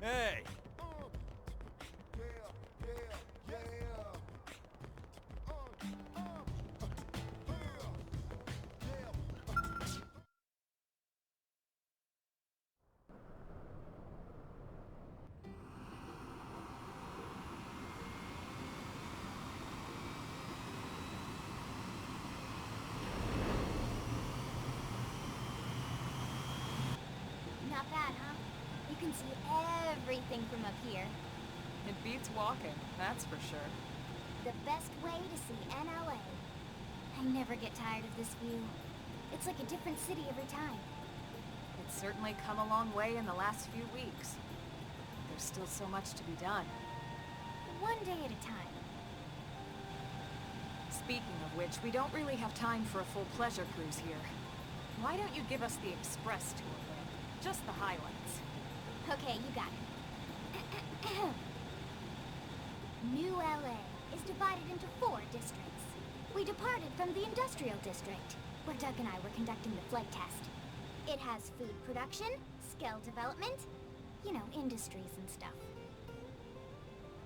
Hey! Not bad, huh? You can see everything from up here. It beats walking, that's for sure. The best way to see NLA. I never get tired of this view. It's like a different city every time. It's certainly come a long way in the last few weeks. There's still so much to be done. One day at a time. Speaking of which, we don't really have time for a full pleasure cruise here. Why don't you give us the express tour then? Just the highlights. Okay, you got it. New LA is divided into 4 districts. We departed from the industrial district, where Doug and I were conducting the flight test. It has food production, skill development, you know, industries and stuff.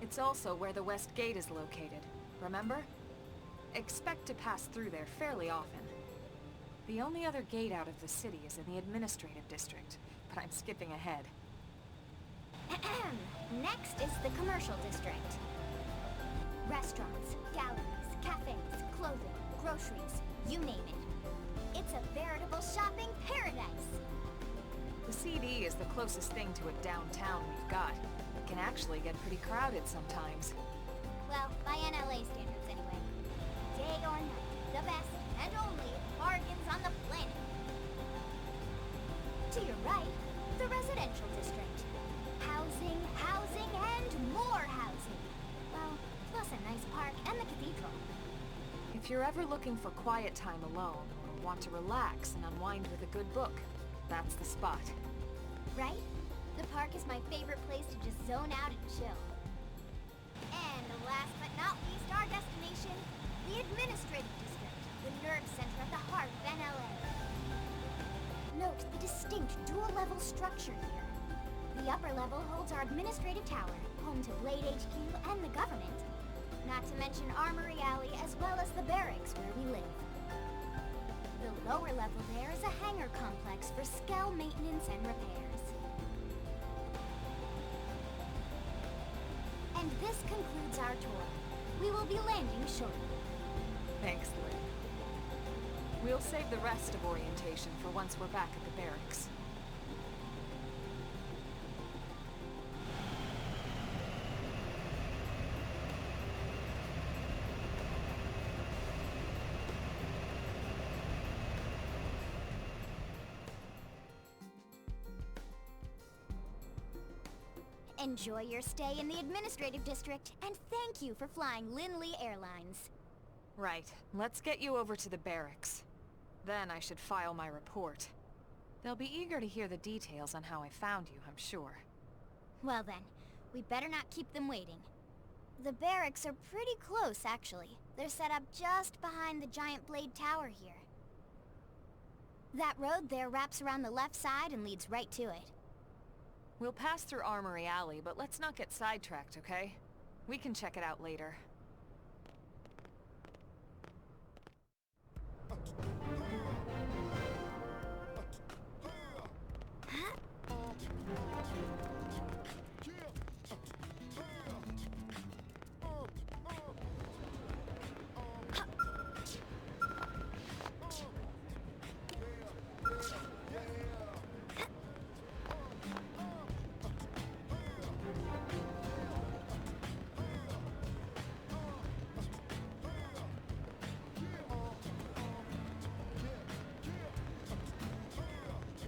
It's also where the West Gate is located, remember? Expect to pass through there fairly often. The only other gate out of the city is in the administrative district, but I'm skipping ahead. Next is the commercial district. Restaurants, galleries, cafes, clothing, groceries, you name it. It's a veritable shopping paradise. The CD is the closest thing to a downtown we've got. It can actually get pretty crowded sometimes. Well, by NLA standards anyway. Day or night, the best and only bargains on the planet. To your right, the residential district. Housing, housing, and more housing. Well, plus a nice park and the cathedral. If you're ever looking for quiet time alone, or want to relax and unwind with a good book, that's the spot. Right? The park is my favorite place to just zone out and chill. And last but not least, our destination, the administrative district, the nerve center at the heart of NLA. Note the distinct dual-level structure here. The upper level holds our administrative tower, home to Blade HQ and the government. Not to mention Armory Alley as well as the barracks where we live. The lower level there is a hangar complex for Skell maintenance and repairs. And this concludes our tour. We will be landing shortly. Thanks, Lynn. We'll save the rest of orientation for once we're back at the barracks. Enjoy your stay in the administrative district, and thank you for flying Lindley Airlines. Right, let's get you over to the barracks. Then I should file my report. They'll be eager to hear the details on how I found you, I'm sure. Well then, we better not keep them waiting. The barracks are pretty close, actually. They're set up just behind the giant blade tower here. That road there wraps around the left side and leads right to it. We'll pass through Armory Alley, but let's not get sidetracked, okay? We can check it out later.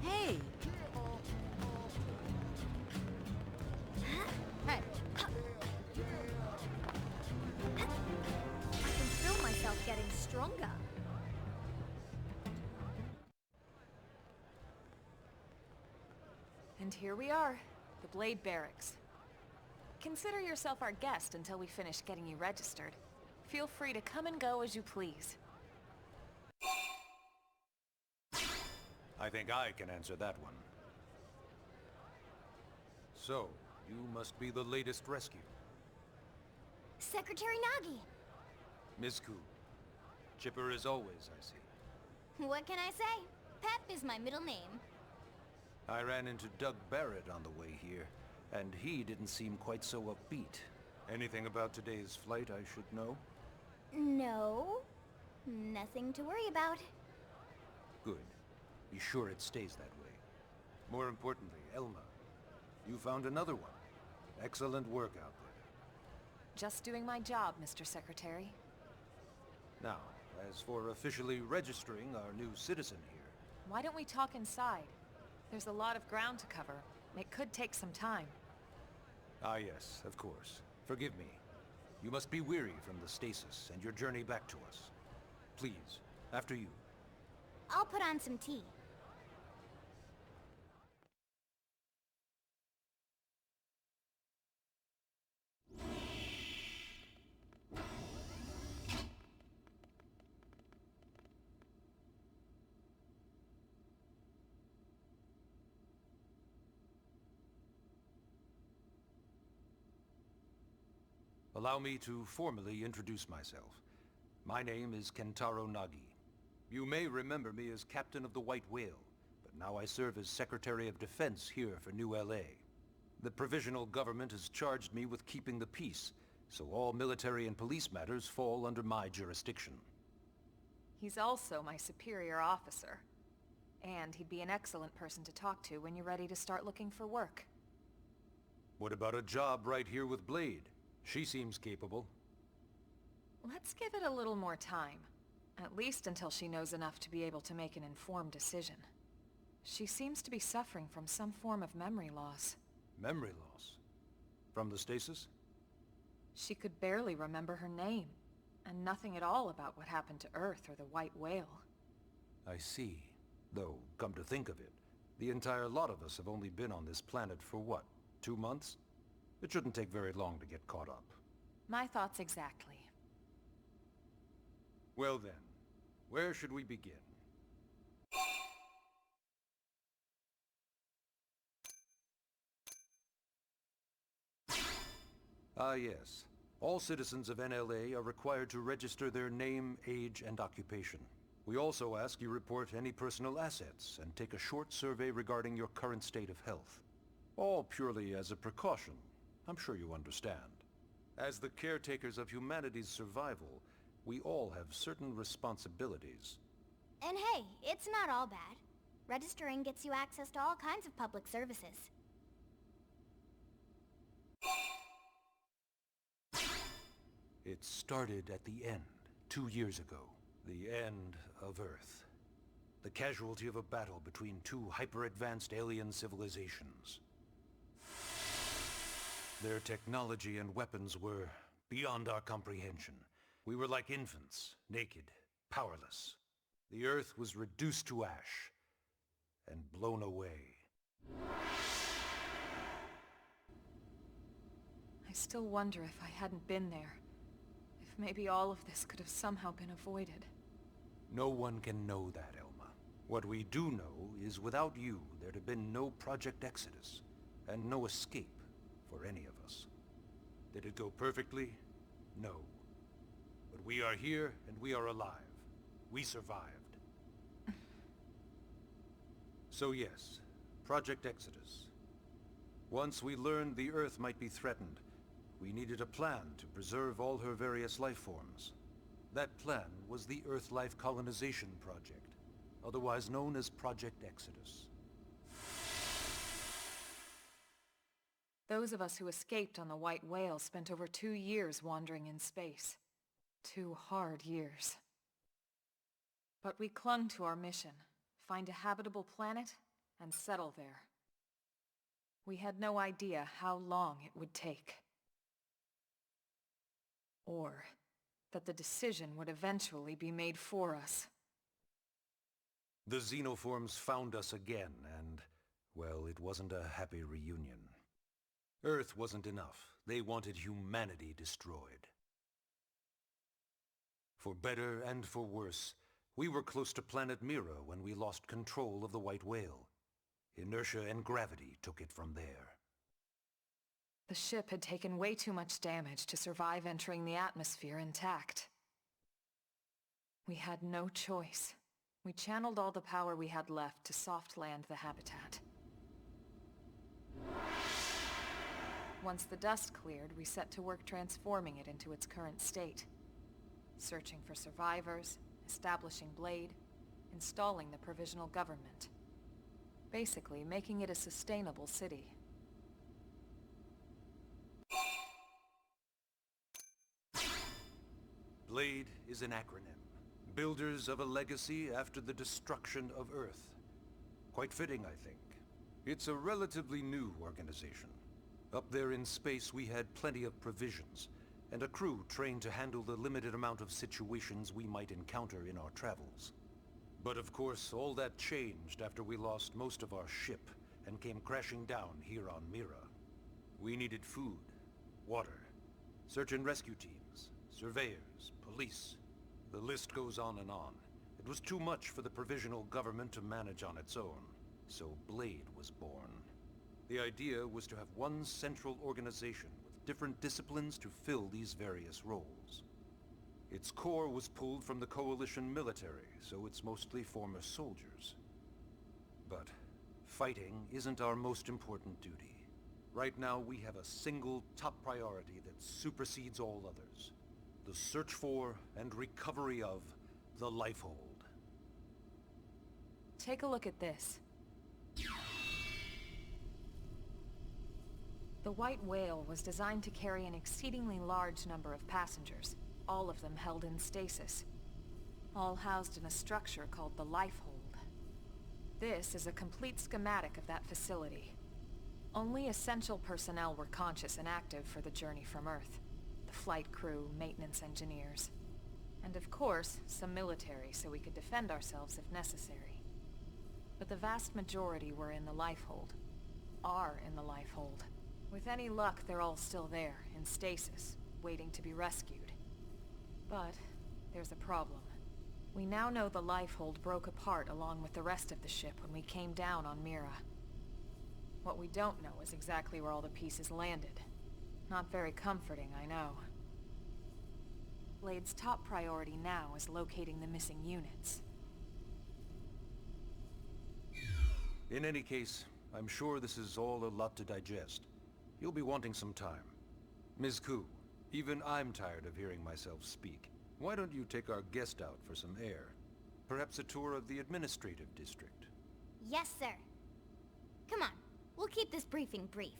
Hey! Hey! I can feel myself getting stronger. And here we are, the Blade Barracks. Consider yourself our guest until we finish getting you registered. Feel free to come and go as you please. I think I can answer that one. So, You must be the latest rescue. Secretary Nagi! Ms. Ku. Chipper as always, I see. What can I say? Pep is my middle name. I ran into Doug Barrett on the way here, and he didn't seem quite so upbeat. Anything about today's flight I should know? No. Nothing to worry about. Good. Be sure it stays that way. More importantly, Elma, you found another one. Excellent work out there. Just doing my job, Mr. Secretary. Now, as for officially registering our new citizen here... Why don't we talk inside? There's a lot of ground to cover. It could take some time. Ah yes, of course. Forgive me. You must be weary from the stasis and your journey back to us. Please, after you. I'll put on some tea. Allow me to formally introduce myself. My name is Kentaro Nagi. You may remember me as Captain of the White Whale, but now I serve as Secretary of Defense here for New LA. The provisional government has charged me with keeping the peace, so all military and police matters fall under my jurisdiction. He's also my superior officer. And he'd be an excellent person to talk to when you're ready to start looking for work. What about a job right here with Blade? She seems capable. Let's give it a little more time. At least until she knows enough to be able to make an informed decision. She seems to be suffering from some form of memory loss. Memory loss? From the stasis? She could barely remember her name, and nothing at all about what happened to Earth or the White Whale. I see. Though, come to think of it, the entire lot of us have only been on this planet for what, 2 months? It shouldn't take very long to get caught up. My thoughts exactly. Well then, where should we begin? Ah yes. All citizens of NLA are required to register their name, age, and occupation. We also ask you report any personal assets and take a short survey regarding your current state of health. All purely as a precaution. I'm sure you understand. As the caretakers of humanity's survival, we all have certain responsibilities. And hey, it's not all bad. Registering gets you access to all kinds of public services. It started at the end, 2 years ago. The end of Earth. The casualty of a battle between two hyper-advanced alien civilizations. Their technology and weapons were beyond our comprehension. We were like infants, naked, powerless. The Earth was reduced to ash and blown away. I still wonder if I hadn't been there. If maybe all of this could have somehow been avoided. No one can know that, Elma. What we do know is without you, there'd have been no Project Exodus, and no escape for any of us. Did it go perfectly? No. But we are here, and we are alive. We survived. So yes, Project Exodus. Once we learned the Earth might be threatened, we needed a plan to preserve all her various life forms. That plan was the Earth Life Colonization Project, otherwise known as Project Exodus. Those of us who escaped on the White Whale spent over 2 years wandering in space. 2 hard years. But we clung to our mission, find a habitable planet, and settle there. We had no idea how long it would take. Or that the decision would eventually be made for us. The xenoforms found us again, and, well, it wasn't a happy reunion. Earth wasn't enough. They wanted humanity destroyed. For better and for worse, we were close to planet Mira when we lost control of the White Whale. Inertia and gravity took it from there. The ship had taken way too much damage to survive entering the atmosphere intact. We had no choice. We channeled all the power we had left to soft land the habitat. Once the dust cleared, we set to work transforming it into its current state. Searching for survivors, establishing Blade, installing the provisional government. Basically, making it a sustainable city. Blade is an acronym. Builders of a legacy after the destruction of Earth. Quite fitting, I think. It's a relatively new organization. Up there in space, we had plenty of provisions, and a crew trained to handle the limited amount of situations we might encounter in our travels. But of course, all that changed after we lost most of our ship and came crashing down here on Mira. We needed food, water, search and rescue teams, surveyors, police. The list goes on and on. It was too much for the provisional government to manage on its own, so Blade was born. The idea was to have one central organization with different disciplines to fill these various roles. Its core was pulled from the Coalition military, so it's mostly former soldiers. But fighting isn't our most important duty. Right now we have a single top priority that supersedes all others. The search for and recovery of the Lifehold. Take a look at this. The White Whale was designed to carry an exceedingly large number of passengers, all of them held in stasis, all housed in a structure called the Lifehold. This is a complete schematic of that facility. Only essential personnel were conscious and active for the journey from Earth. The flight crew, maintenance engineers, and of course, some military so we could defend ourselves if necessary. But the vast majority were in the Lifehold. Are in the Lifehold. With any luck, they're all still there, in stasis, waiting to be rescued. But there's a problem. We now know the Lifehold broke apart along with the rest of the ship when we came down on Mira. What we don't know is exactly where all the pieces landed. Not very comforting, I know. Blade's top priority now is locating the missing units. In any case, I'm sure this is all a lot to digest. You'll be wanting some time. Ms. Ku, even I'm tired of hearing myself speak. Why don't you take our guest out for some air? Perhaps a tour of the administrative district. Yes, sir. Come on, we'll keep this briefing brief.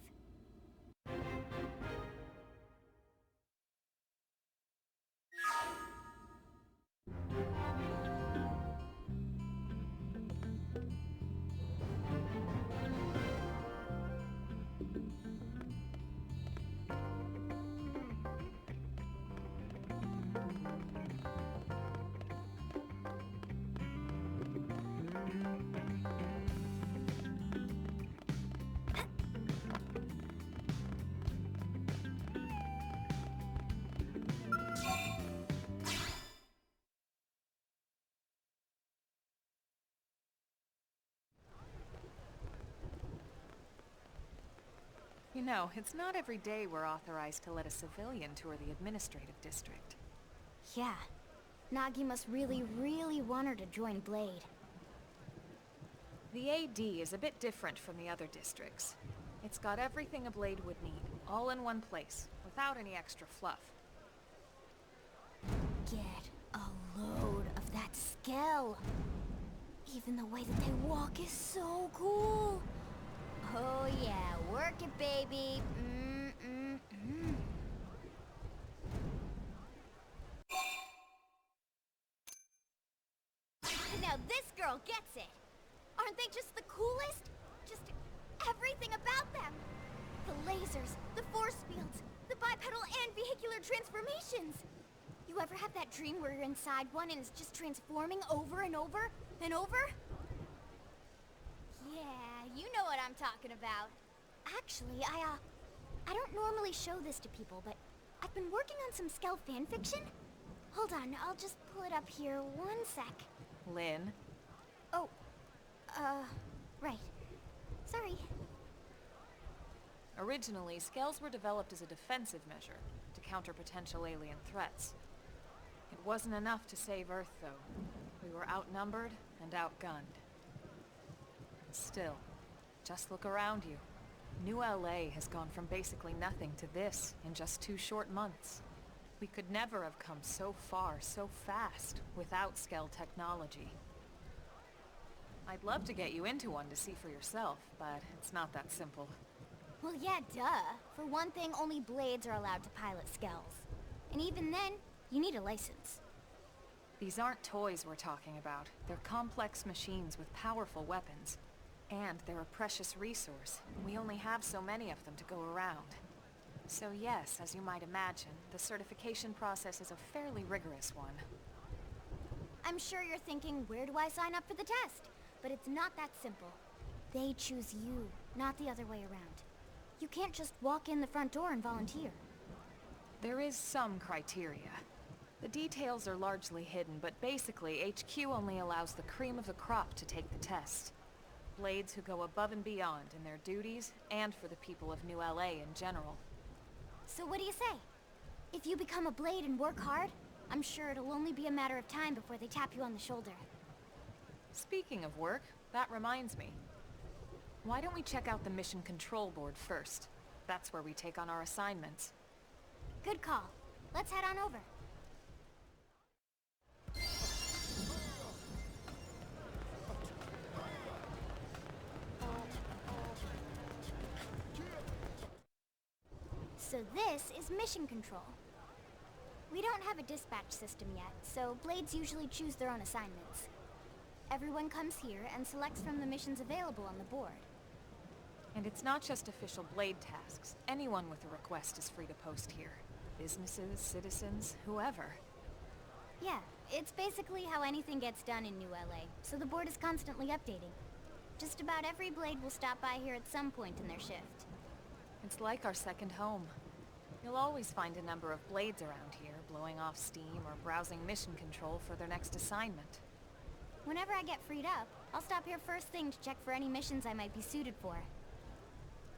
You know, it's not every day we're authorized to let a civilian tour the administrative district. Yeah. Nagi must really, really want her to join Blade. The AD is a bit different from the other districts. It's got everything a Blade would need, all in one place, without any extra fluff. Get a load of that scale. Even the way that they walk is so cool. Oh yeah, work it, baby. Now this girl gets it. Aren't they just the coolest? Just everything about them. The lasers, the force fields, the bipedal and vehicular transformations. You ever have that dream where you're inside one and it's just transforming over and over and over? Yeah, you know what I'm talking about. Actually, I don't normally show this to people, but I've been working on some Skell fanfiction. Hold on, I'll just pull it up here 1 sec. Lynn? Oh, right. Sorry. Originally, scales were developed as a defensive measure to counter potential alien threats. It wasn't enough to save Earth, though. We were outnumbered and outgunned. Still, just look around you. New LA has gone from basically nothing to this in just 2 short months. We could never have come so far, so fast, without Skell technology. I'd love to get you into one to see for yourself, but it's not that simple. Well, yeah, duh. For one thing, only Blades are allowed to pilot Skells. And even then, you need a license. These aren't toys we're talking about. They're complex machines with powerful weapons. And they're a precious resource. We only have so many of them to go around. So yes, as you might imagine, the certification process is a fairly rigorous one. I'm sure you're thinking, where do I sign up for the test? But it's not that simple. They choose you, not the other way around. You can't just walk in the front door and volunteer. There is some criteria. The details are largely hidden, but basically HQ only allows the cream of the crop to take the test. Blades who go above and beyond in their duties, and for the people of New LA in general. So what do you say? If you become a Blade and work hard, I'm sure it'll only be a matter of time before they tap you on the shoulder. Speaking of work, that reminds me. Why don't we check out the Mission Control Board first? That's where we take on our assignments. Good call. Let's head on over. So this is Mission Control. We don't have a dispatch system yet, so Blades usually choose their own assignments. Everyone comes here and selects from the missions available on the board. And it's not just official Blade tasks. Anyone with a request is free to post here. Businesses, citizens, whoever. Yeah, it's basically how anything gets done in New LA, so the board is constantly updating. Just about every Blade will stop by here at some point in their shift. It's like our second home. You'll always find a number of Blades around here, blowing off steam or browsing mission control for their next assignment. Whenever I get freed up, I'll stop here first thing to check for any missions I might be suited for.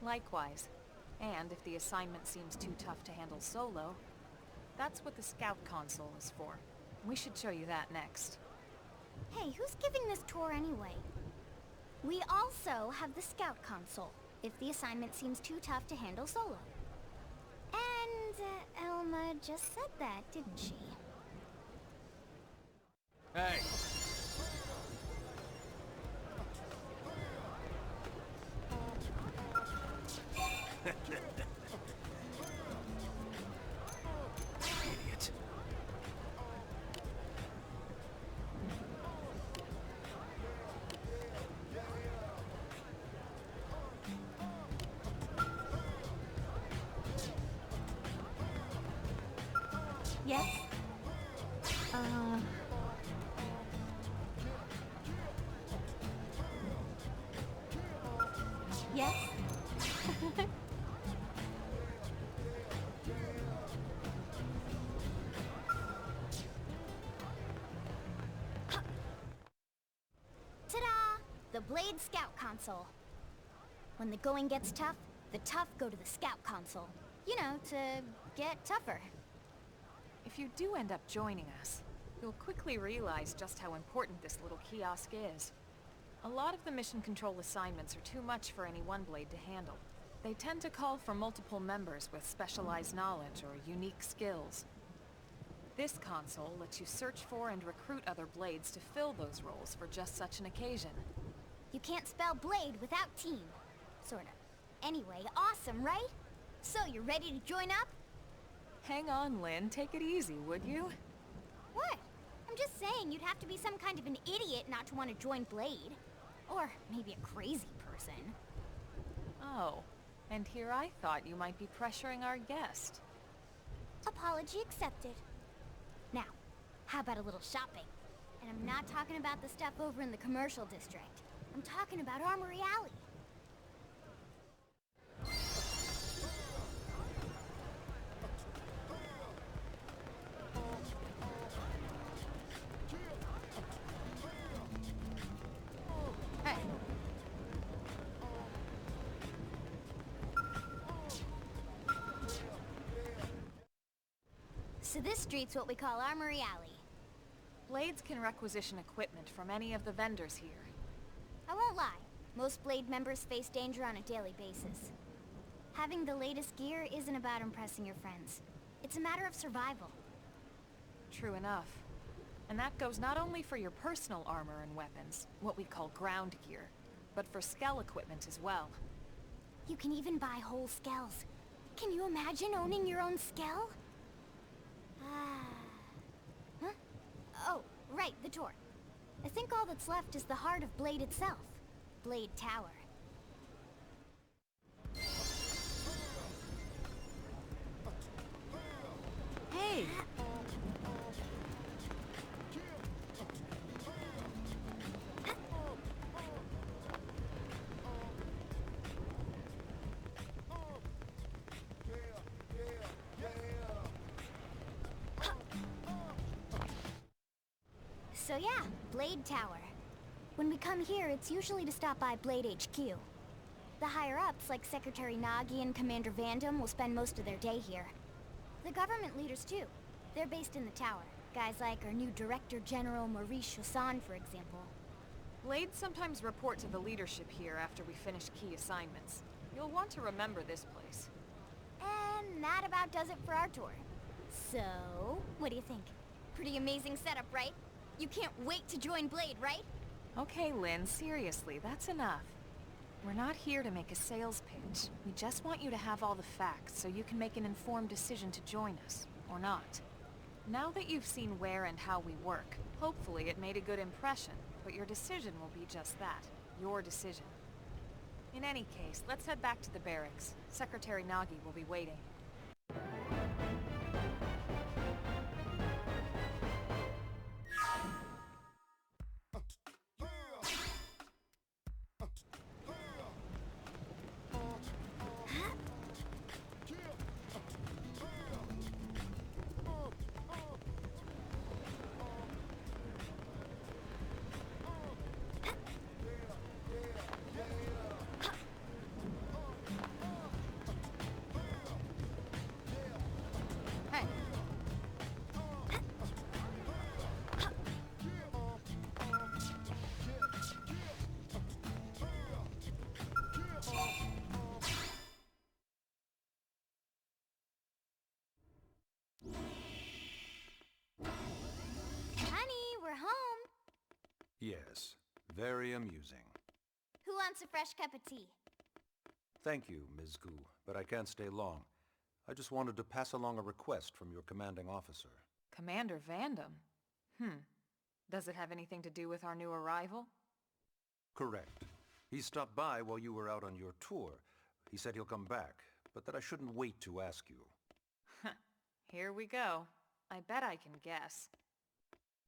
Likewise. And if the assignment seems too tough to handle solo, that's what the Scout Console is for. We should show you that next. Hey, who's giving this tour anyway? We also have the Scout Console, if the assignment seems too tough to handle solo. And Elma just said that, didn't she? Hey! Idiot. Yes? Yes? Ta-da! The Blade Scout Console. When the going gets tough, the tough go to the Scout Console. You know, to get tougher. If you do end up joining us, you'll quickly realize just how important this little kiosk is. A lot of the mission control assignments are too much for any one Blade to handle. They tend to call for multiple members with specialized knowledge or unique skills. This console lets you search for and recruit other Blades to fill those roles for just such an occasion. You can't spell Blade without team. Sorta. Anyway, awesome, right? So, you ready to join up? Hang on, Lynn. Take it easy, would you? What? I'm just saying you'd have to be some kind of an idiot not to want to join Blade. Or maybe a crazy person. Oh, and here I thought you might be pressuring our guest. Apology accepted. Now, how about a little shopping? And I'm not talking about the stuff over in the commercial district. I'm talking about Armory Alley. So this street's what we call Armory Alley. Blades can requisition equipment from any of the vendors here. I won't lie, most Blade members face danger on a daily basis. Having the latest gear isn't about impressing your friends. It's a matter of survival. True enough. And that goes not only for your personal armor and weapons, what we call ground gear, but for skell equipment as well. You can even buy whole skells. Can you imagine owning your own skell? Huh? Oh, right, the door. I think all that's left is the heart of Blade itself. Blade Tower. Hey! So yeah, Blade Tower. When we come here, it's usually to stop by Blade HQ. The higher-ups, like Secretary Nagi and Commander Vandam, will spend most of their day here. The government leaders, too. They're based in the tower. Guys like our new Director General Maurice Chassan, for example. Blades sometimes report to the leadership here after we finish key assignments. You'll want to remember this place. And that about does it for our tour. So, what do you think? Pretty amazing setup, right? You can't wait to join Blade, right? Okay, Lynn, seriously, that's enough. We're not here to make a sales pitch. We just want you to have all the facts so you can make an informed decision to join us, or not. Now that you've seen where and how we work, hopefully it made a good impression, but your decision will be just that, your decision. In any case, let's head back to the barracks. Secretary Nagi will be waiting. Hey. Honey, we're home. Yes, very amusing. Who wants a fresh cup of tea? Thank you, Ms. Gu, but I can't stay long. I just wanted to pass along a request from your commanding officer. Commander Vandam? Does it have anything to do with our new arrival? Correct. He stopped by while you were out on your tour. He said he'll come back, but that I shouldn't wait to ask you. Here we go. I bet I can guess.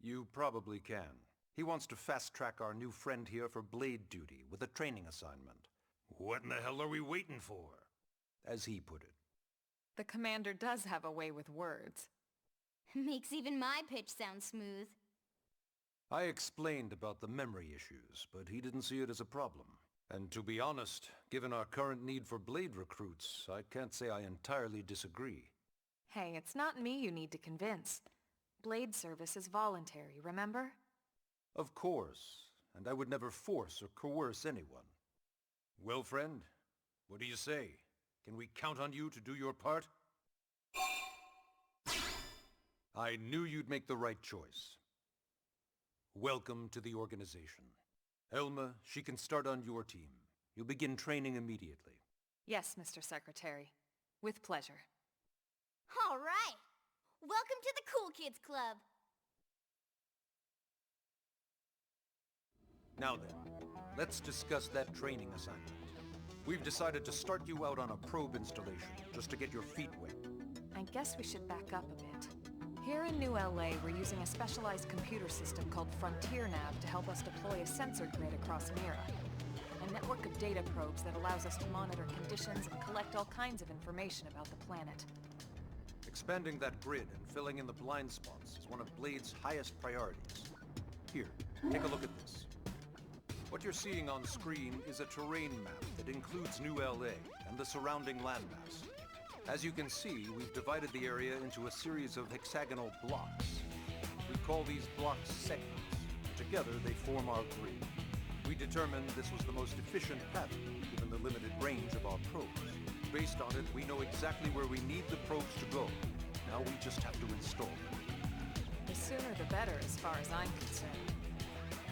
You probably can. He wants to fast-track our new friend here for blade duty with a training assignment. What in the hell are we waiting for? As he put it. The commander does have a way with words. Makes even my pitch sound smooth. I explained about the memory issues, but he didn't see it as a problem. And to be honest, given our current need for blade recruits, I can't say I entirely disagree. Hey, it's not me you need to convince. Blade service is voluntary, remember? Of course, and I would never force or coerce anyone. Well, friend, what do you say? Can we count on you to do your part? I knew you'd make the right choice. Welcome to the organization. Elma, she can start on your team. You'll begin training immediately. Yes, Mr. Secretary. With pleasure. All right. Welcome to the Cool Kids Club. Now then, let's discuss that training assignment. We've decided to start you out on a probe installation, just to get your feet wet. I guess we should back up a bit. Here in New LA, we're using a specialized computer system called Frontier Nav to help us deploy a sensor grid across Mira. A network of data probes that allows us to monitor conditions and collect all kinds of information about the planet. Expanding that grid and filling in the blind spots is one of Blade's highest priorities. Here, take a look at this. What you're seeing on screen is a terrain map that includes New LA and the surrounding landmass. As you can see, we've divided the area into a series of hexagonal blocks. We call these blocks segments. Together, they form our grid. We determined this was the most efficient pattern, given the limited range of our probes. Based on it, we know exactly where we need the probes to go. Now we just have to install them. The sooner the better, as far as I'm concerned.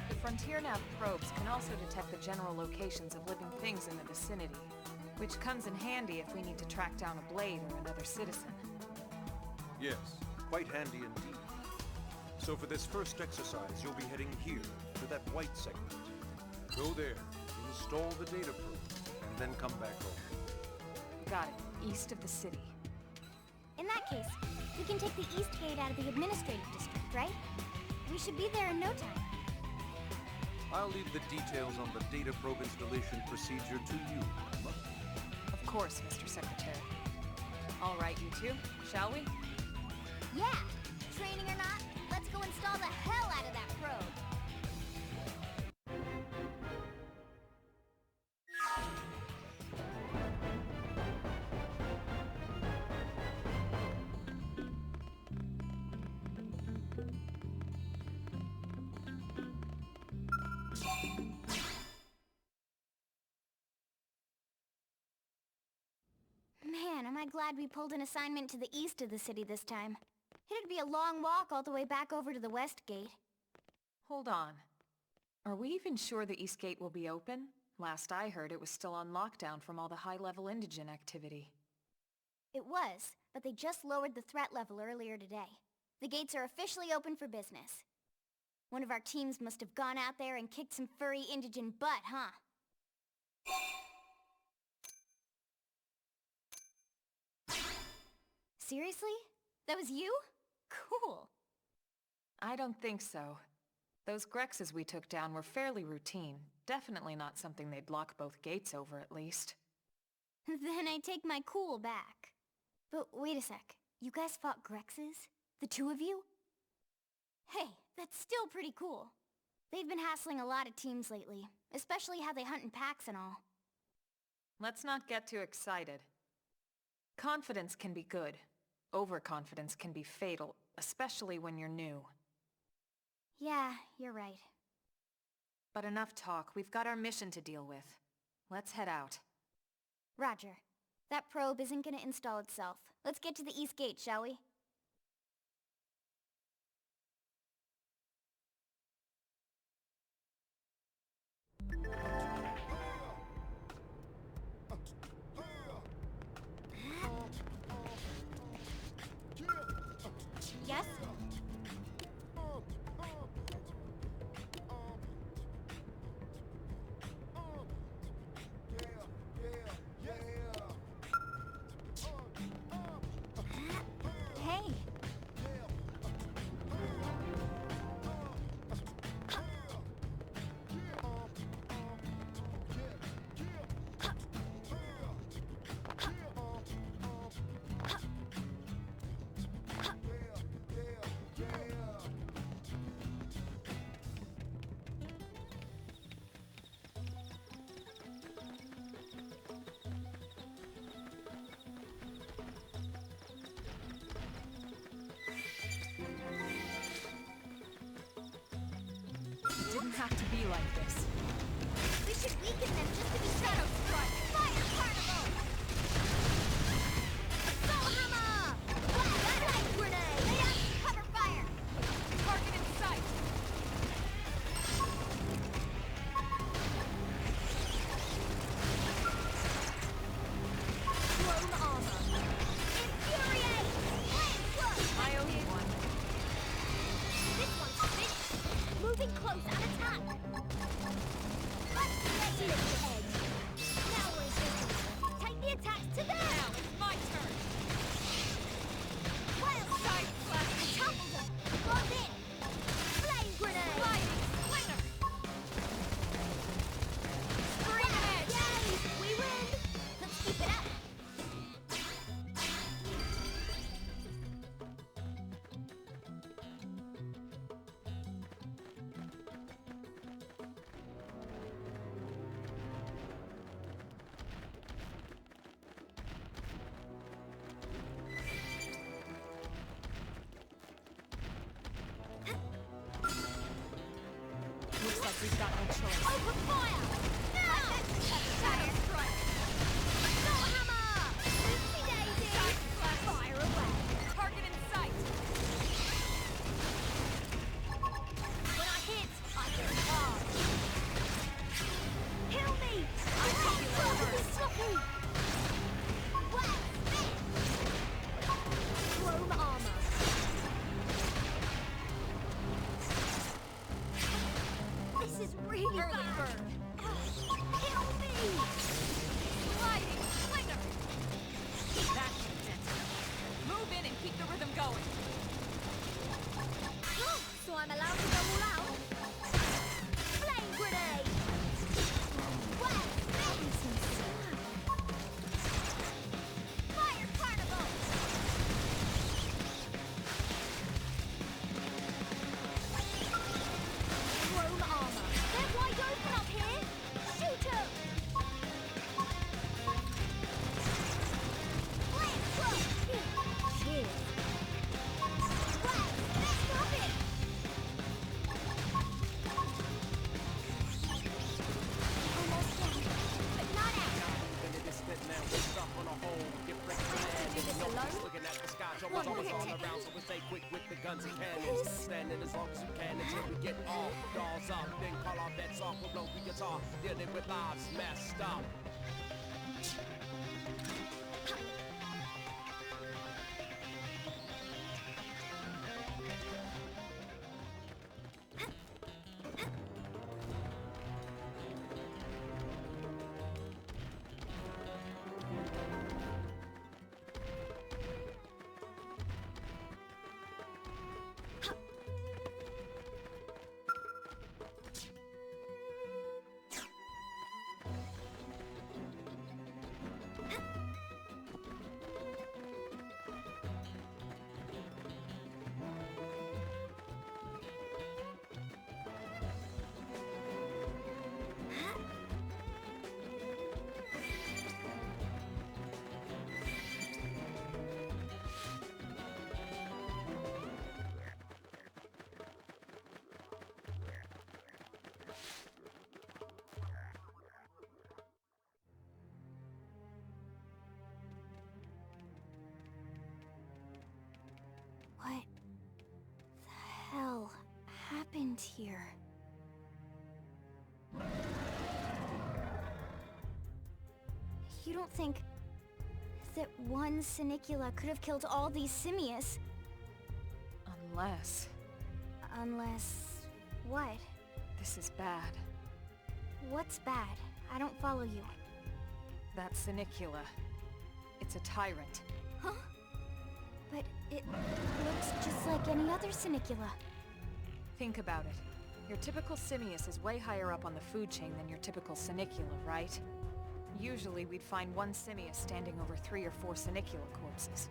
The Frontier Nav probes can also detect the general locations of living things in the vicinity, which comes in handy if we need to track down a Blade or another citizen. Yes, quite handy indeed. So for this first exercise, you'll be heading here, to that white segment. Go there, install the data probes, and then come back home. Got it. East of the city. In that case, we can take the east gate out of the administrative district, right? We should be there in no time. I'll leave the details on the data probe installation procedure to you, Emma. Of course, Mr. Secretary. All right, you two, shall we? Yeah! Training or not, let's go install the hell out of that probe! Man, am I glad we pulled an assignment to the east of the city this time. It'd be a long walk all the way back over to the west gate. Hold on. Are we even sure the East Gate will be open? Last I heard, it was still on lockdown from all the high-level indigent activity. It was, but they just lowered the threat level earlier today. The gates are officially open for business. One of our teams must have gone out there and kicked some furry indigent butt, huh? Seriously? That was you? Cool. I don't think so. Those Grexes we took down were fairly routine. Definitely not something they'd lock both gates over, at least. Then I take my cool back. But wait a sec. You guys fought Grexes? The two of you? Hey, that's still pretty cool. They've been hassling a lot of teams lately, especially how they hunt in packs and all. Let's not get too excited. Confidence can be good. Overconfidence can be fatal, especially when you're new. Yeah, you're right. But enough talk. We've got our mission to deal with. Let's head out. Roger. That probe isn't gonna install itself. Let's get to the East Gate, shall we? Yes? Hey! It didn't have to be like this. We should weaken them just to be shadow struck! Fire carnival! Soul hammer! Light grenade! Lay out and cover fire! Target in sight! Clone armor! Infuriate! Flame cloak! I owe you one. This one's finished! Moving close on attack! guns and cannons. Standing as long as you can until we get all dolls up. Then call our bets off, we'll blow the guitar. Dealing with lives messed up. What the hell happened here? You don't think that one Sinicula could have killed all these simius? Unless... Unless... what? this is bad. What's bad? I don't follow you. That Sinicula. It's a tyrant. Huh? But it looks just like any other Sinicula. Think about it. Your typical simius is way higher up on the food chain than your typical Sinicula, right? Usually we'd find one simius standing over 3 or 4 Sinicula corpses.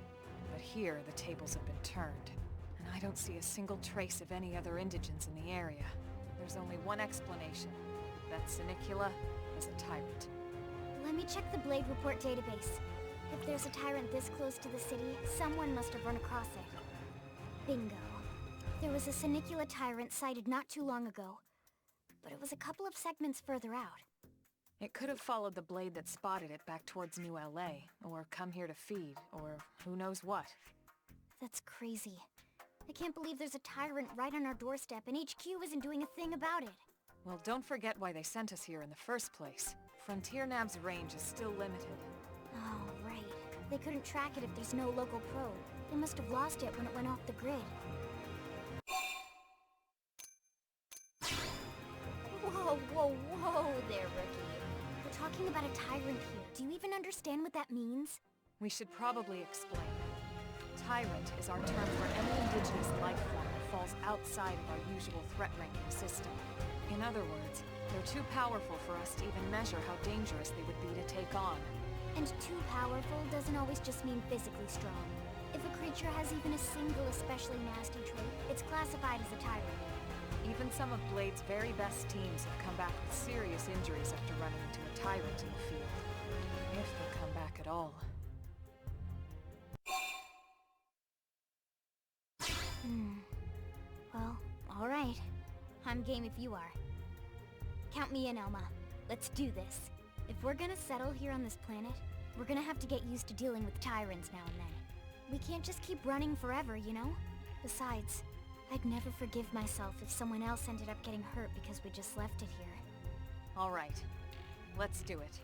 But here, the tables have been turned. And I don't see a single trace of any other indigents in the area. There's only one explanation. That Sinicula is a tyrant. Let me check the Blade Report database. If there's a tyrant this close to the city, someone must have run across it. Bingo. There was a Sinicula tyrant sighted not too long ago, but it was a couple of segments further out. It could have followed the blade that spotted it back towards New LA, or come here to feed, or who knows what. That's crazy. I can't believe there's a tyrant right on our doorstep and HQ isn't doing a thing about it. Well, don't forget why they sent us here in the first place. Frontier Nav's range is still limited. Oh, right. They couldn't track it if there's no local probe. They must have lost it when it went off the grid. Whoa, whoa, whoa there, Rookie. We're talking about a tyrant here. Do you even understand what that means? We should probably explain. Tyrant is our term for any indigenous life form that falls outside of our usual threat ranking system. In other words, they're too powerful for us to even measure how dangerous they would be to take on. And too powerful doesn't always just mean physically strong. If a creature has even a single especially nasty trait, it's classified as a tyrant. Even some of Blade's very best teams have come back with serious injuries after running into a tyrant in the field. If they come back at all. Well, alright. I'm game if you are. Count me in, Elma. Let's do this. If we're gonna settle here on this planet, we're gonna have to get used to dealing with tyrants now and then. We can't just keep running forever, you know? Besides, I'd never forgive myself if someone else ended up getting hurt because we just left it here. All right. Let's do it.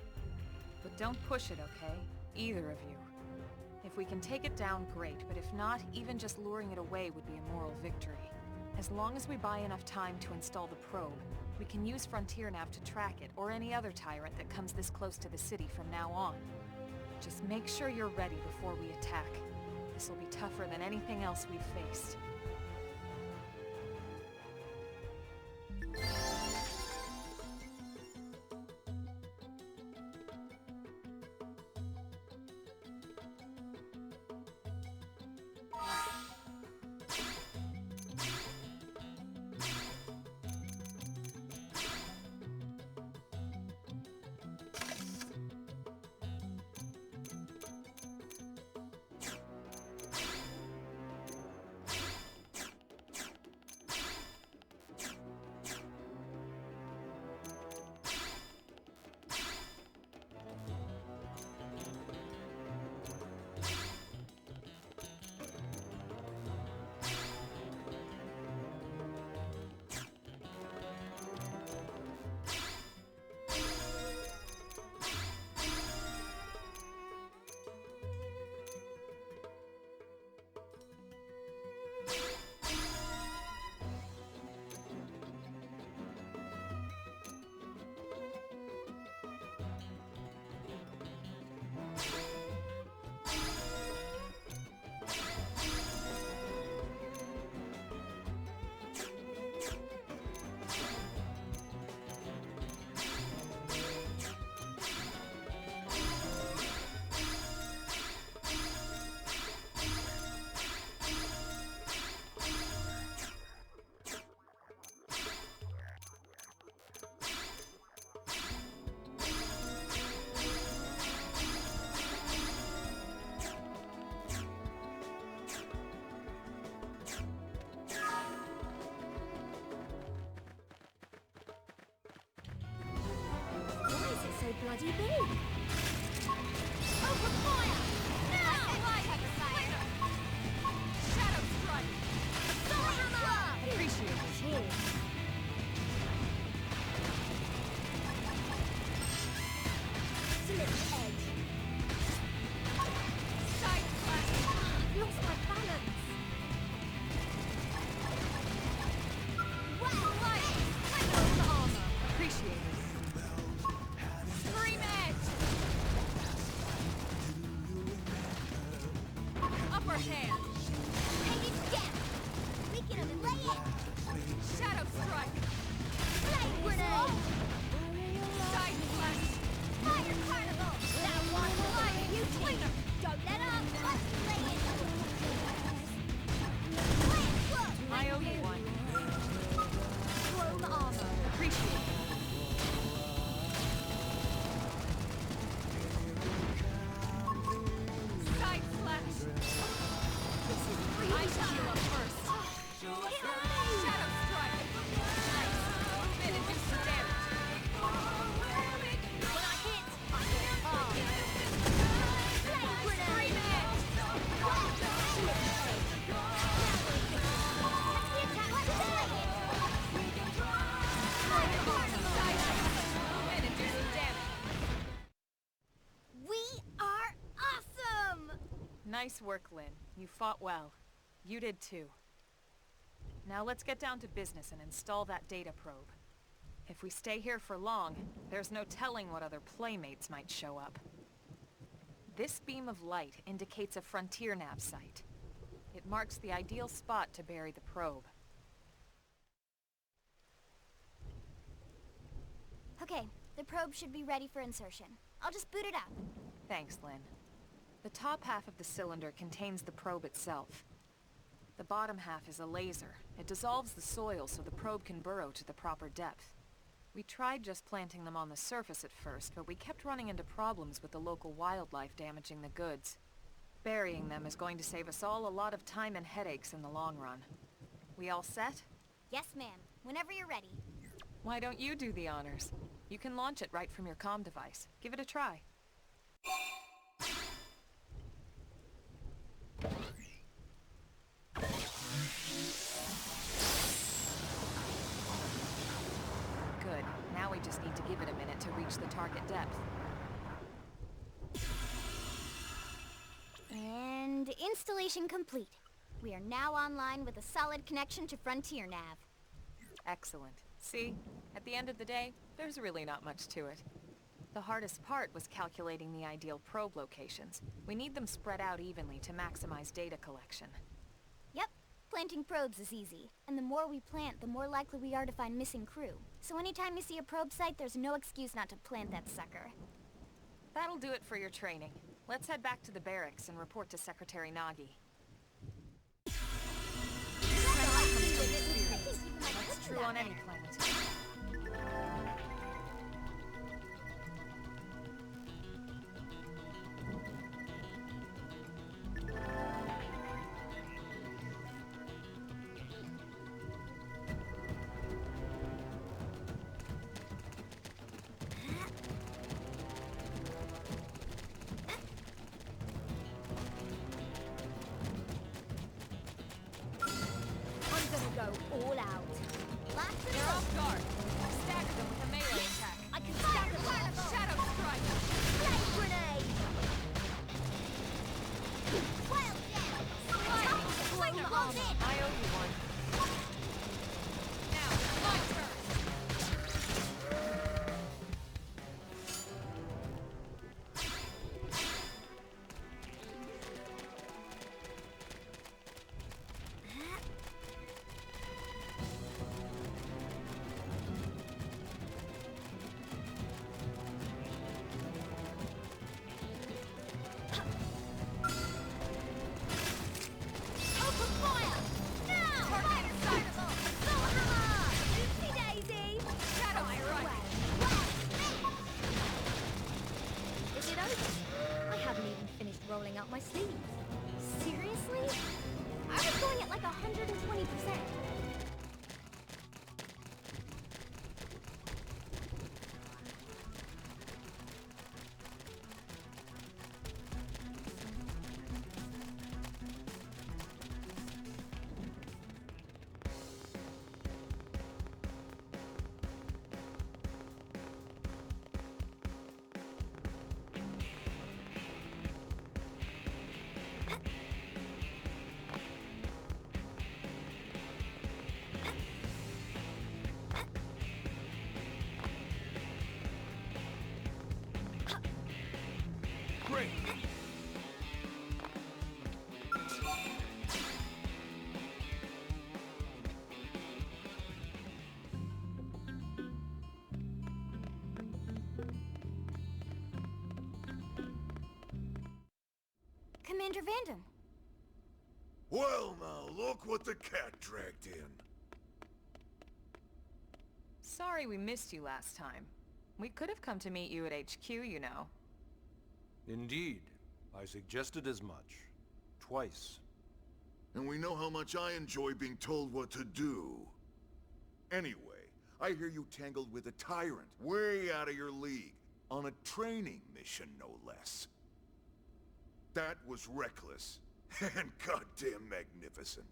But don't push it, okay? Either of you. If we can take it down, great, but if not, even just luring it away would be a moral victory. As long as we buy enough time to install the probe, we can use Frontier Nav to track it, or any other tyrant that comes this close to the city from now on. Just make sure you're ready before we attack. This will be tougher than anything else we've faced. bloody big. Open fire! Now! Shadow strike! Solar hammer! Appreciate it. Cheers. Slip edge. Side slash! I've lost my balance. Wow! Clone armor. Appreciate it. Scream edge! Upper hand! Take it down! We can lay it! Shadow strike! Blade grenade! Side slash! Fire carnival! That one fire you cleaner! Don't let up! Let's play it! Plant flow! I owe you one. Chrome armor. Appreciate it. Side slash! I heal up first. Shadow strike! Nice. Move in and do some damage. When I hit, I hit hard! Blade Scream grenade! edge! Move in and do some damage. We are awesome! Nice work, Lynn. You fought well. You did too. Now let's get down to business and install that data probe. If we stay here for long, there's no telling what other playmates might show up. This beam of light indicates a frontier nav site. It marks the ideal spot to bury the probe. Okay, the probe should be ready for insertion. I'll just boot it up. Thanks, Lynn. The top half of the cylinder contains the probe itself. The bottom half is a laser. It dissolves the soil so the probe can burrow to the proper depth. We tried just planting them on the surface at first, but we kept running into problems with the local wildlife damaging the goods. Burying them is going to save us all a lot of time and headaches in the long run. We all set? Yes, ma'am. Whenever you're ready. Why don't you do the honors? You can launch it right from your comm device. Give it a try. Good. Now we just need to give it a minute to reach the target depth. And installation complete. We are now online with a solid connection to Frontier Nav. Excellent. See? At the end of the day, there's really not much to it. The hardest part was calculating the ideal probe locations. We need them spread out evenly to maximize data collection. Yep, planting probes is easy. And the more we plant, the more likely we are to find missing crew. So anytime you see a probe site, there's no excuse not to plant that sucker. That'll do it for your training. Let's head back to the barracks and report to Secretary Nagi. That's true on any planet. I'm gonna go all out. Lots of They're off guard. Stagger them with a melee attack. I can stagger them. Shadow strike! Blade grenade! Wild down! Clone armor. I owe you one. Now, my turn. Open fire! Now! Fire carnival! Solar hammer! Oopsie daisy! Shadow strike! Is it over? I haven't even finished rolling up my sleeves. Seriously? I was going at like 120%. Great. Commander Vandam. Well now, look what the cat dragged in. Sorry we missed you last time. We could have come to meet you at HQ, you know. Indeed. I suggested as much. Twice. And we know how much I enjoy being told what to do. Anyway, I hear you tangled with a tyrant, way out of your league, on a training mission, no less. That was reckless, and goddamn magnificent.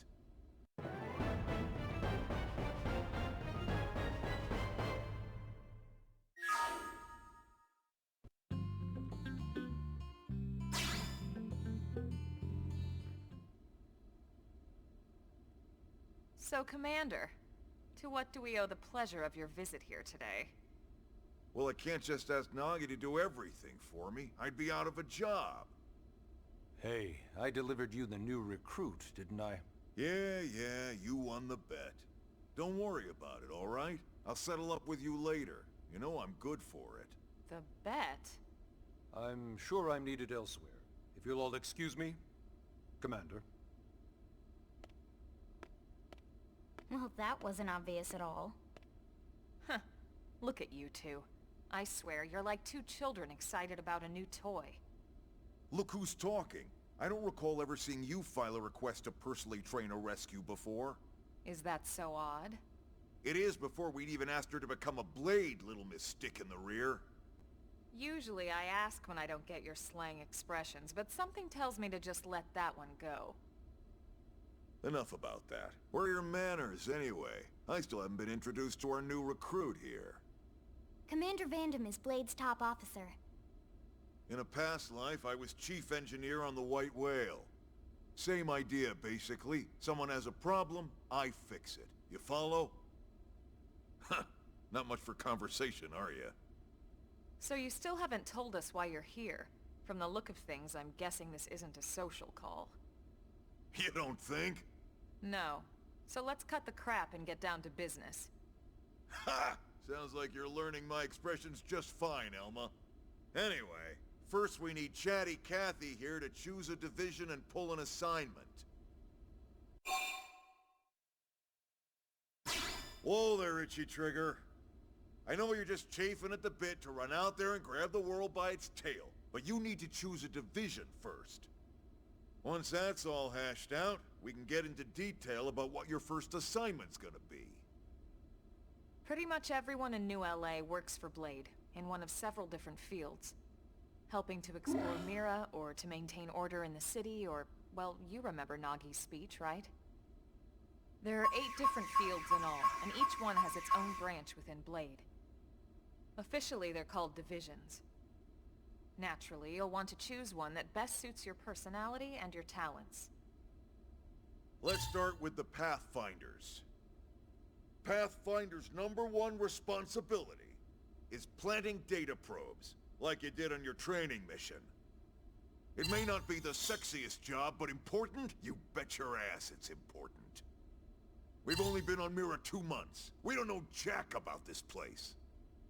So, Commander, to what do we owe the pleasure of your visit here today? Well, I can't just ask Nagi to do everything for me. I'd be out of a job. Hey, I delivered you the new recruit, didn't I? Yeah, you won the bet. Don't worry about it, all right? I'll settle up with you later. You know I'm good for it. The bet? I'm sure I'm needed elsewhere. If you'll all excuse me, Commander. Well, that wasn't obvious at all. Huh. Look at you two. I swear, you're like two children excited about a new toy. Look who's talking. I don't recall ever seeing you file a request to personally train a rescue before. Is that so odd? It is before we'd even asked her to become a blade, little Miss Stick in the Rear. Usually I ask when I don't get your slang expressions, but something tells me to just let that one go. Enough about that. Where are your manners, anyway? I still haven't been introduced to our new recruit here. Commander Vandam is Blade's top officer. In a past life, I was chief engineer on the White Whale. Same idea, basically. Someone has a problem, I fix it. You follow? Huh. Not much for conversation, are you? So you still haven't told us why you're here. From the look of things, I'm guessing this isn't a social call. You don't think? No. So let's cut the crap and get down to business. Ha! Sounds like you're learning my expressions just fine, Elma. Anyway, first we need Chatty Cathy here to choose a division and pull an assignment. Whoa there, Itchy Trigger. I know you're just chafing at the bit to run out there and grab the world by its tail, but you need to choose a division first. Once that's all hashed out, we can get into detail about what your first assignment's gonna be. Pretty much everyone in New LA works for Blade, in one of several different fields. Helping to explore Mira, or to maintain order in the city, or, well, you remember Nagi's speech, right? There are 8 different fields in all, and each one has its own branch within Blade. Officially, they're called divisions. Naturally, you'll want to choose one that best suits your personality and your talents. Let's start with the Pathfinders. Pathfinder's #1 responsibility is planting data probes, like you did on your training mission. It may not be the sexiest job, but important? You bet your ass it's important. We've only been on Mira 2 months. We don't know jack about this place.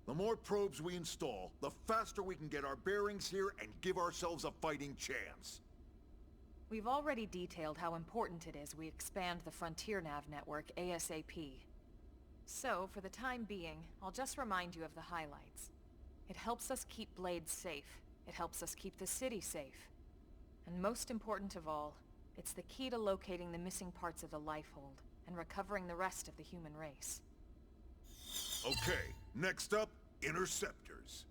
The more probes we install, the faster we can get our bearings here and give ourselves a fighting chance. We've already detailed how important it is we expand the Frontier Nav network ASAP. So, for the time being, I'll just remind you of the highlights. It helps us keep Blade safe. It helps us keep the city safe. And most important of all, it's the key to locating the missing parts of the Lifehold and recovering the rest of the human race. Okay, next up, Interceptors.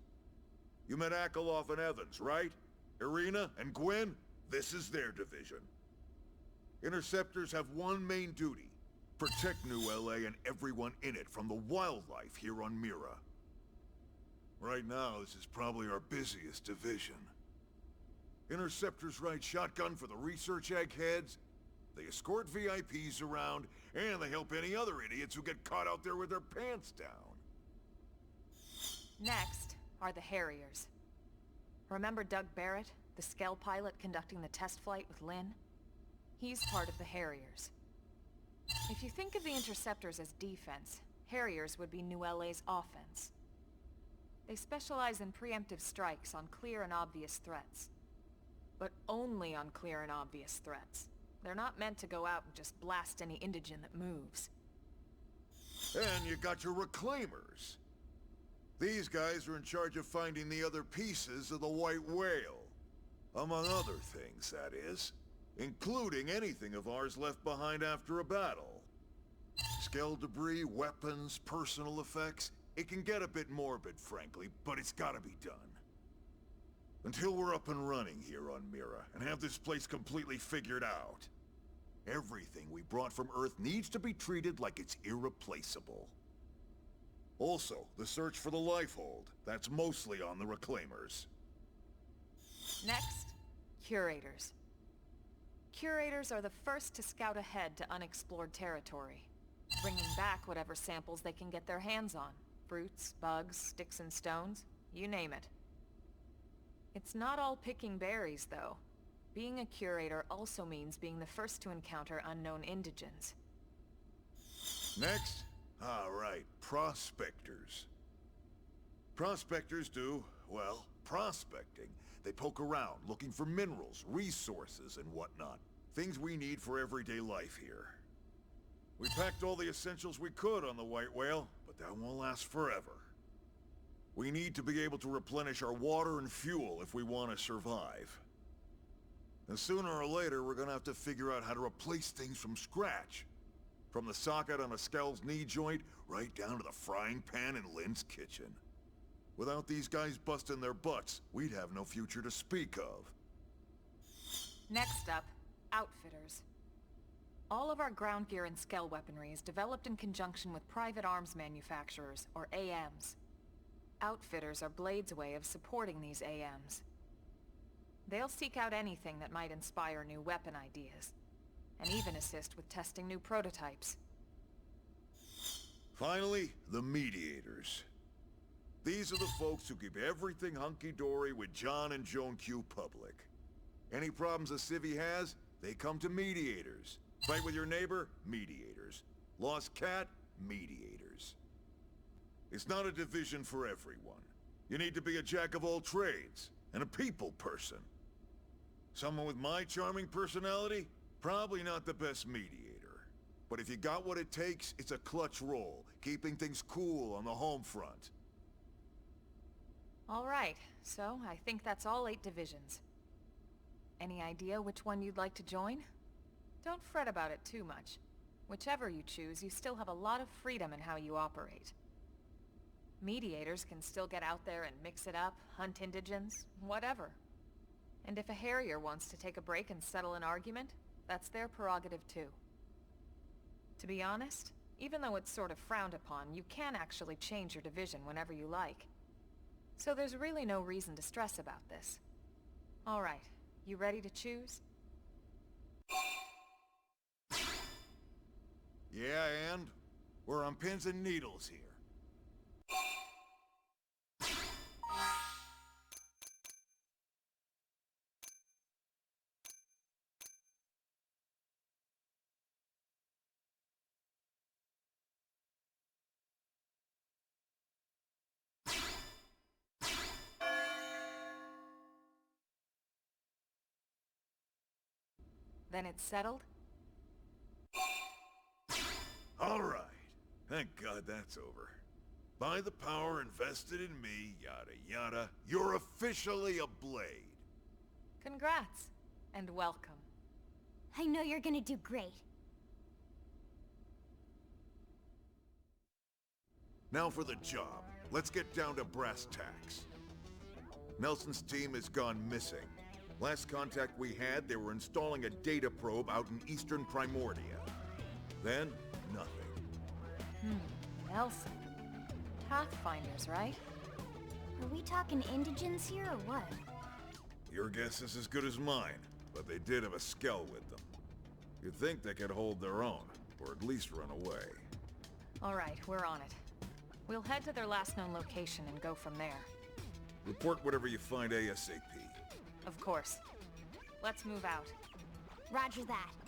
You met Akeloff and Evans, right? Irina and Gwen? This is their division. Interceptors have one main duty. Protect New LA and everyone in it from the wildlife here on Mira. Right now, this is probably our busiest division. Interceptors ride shotgun for the research eggheads, they escort VIPs around, and they help any other idiots who get caught out there with their pants down. Next are the Harriers. Remember Doug Barrett? the Skell pilot conducting the test flight with Lynn. He's part of the Harriers. If you think of the Interceptors as defense, Harriers would be New LA's offense. They specialize in preemptive strikes on clear and obvious threats. But only on clear and obvious threats. They're not meant to go out and just blast any indigen that moves. And you got your Reclaimers. These guys are in charge of finding the other pieces of the White Whale. Among other things, that is. Including anything of ours left behind after a battle. Skell debris, weapons, personal effects. It can get a bit morbid, frankly, but it's gotta be done. Until we're up and running here on Mira, and have this place completely figured out. Everything we brought from Earth needs to be treated like it's irreplaceable. Also, the search for the Lifehold. That's mostly on the Reclaimers. Next, Curators. Curators are the first to scout ahead to unexplored territory, bringing back whatever samples they can get their hands on. Fruits, bugs, sticks and stones, you name it. It's not all picking berries, though. Being a curator also means being the first to encounter unknown indigens. Next? All right, prospectors. Prospectors do, well, prospecting. They poke around, looking for minerals, resources, and whatnot. Things we need for everyday life here. We packed all the essentials we could on the White Whale, but that won't last forever. We need to be able to replenish our water and fuel if we want to survive. And sooner or later, we're gonna have to figure out how to replace things from scratch. From the socket on a Skell's knee joint, right down to the frying pan in Lynn's kitchen. Without these guys busting their butts, we'd have no future to speak of. Next up, Outfitters. All of our ground gear and Skell weaponry is developed in conjunction with private arms manufacturers, or AMs. Outfitters are Blade's way of supporting these AMs. They'll seek out anything that might inspire new weapon ideas, and even assist with testing new prototypes. Finally, the Mediators. These are the folks who keep everything hunky-dory with John and Joan Q public. Any problems a civvy has, they come to Mediators. Fight with your neighbor? Mediators. Lost cat? Mediators. It's not a division for everyone. You need to be a jack of all trades, and a people person. Someone with my charming personality? Probably not the best mediator. But if you got what it takes, it's a clutch role, keeping things cool on the home front. All right, so I think that's all 8 divisions. Any idea which one you'd like to join? Don't fret about it too much. Whichever you choose, you still have a lot of freedom in how you operate. Mediators can still get out there and mix it up, hunt indigens, whatever. And if a Harrier wants to take a break and settle an argument, that's their prerogative too. To be honest, even though it's sort of frowned upon, you can actually change your division whenever you like. So there's really no reason to stress about this. All right, you ready to choose? Yeah, and? We're on pins and needles here. Then it's settled? All right. Thank God that's over. By the power invested in me, yada yada, you're officially a Blade. Congrats, and welcome. I know you're gonna do great. Now for the job. Let's get down to brass tacks. Nelson's team has gone missing. Last contact we had, they were installing a data probe out in eastern Primordia. Then, nothing. Nelson. Pathfinders, right? Are we talking indigens here or what? Your guess is as good as mine, but they did have a Skell with them. You'd think they could hold their own, or at least run away. All right, we're on it. We'll head to their last known location and go from there. Report whatever you find ASAP. Of course. Let's move out. Roger that.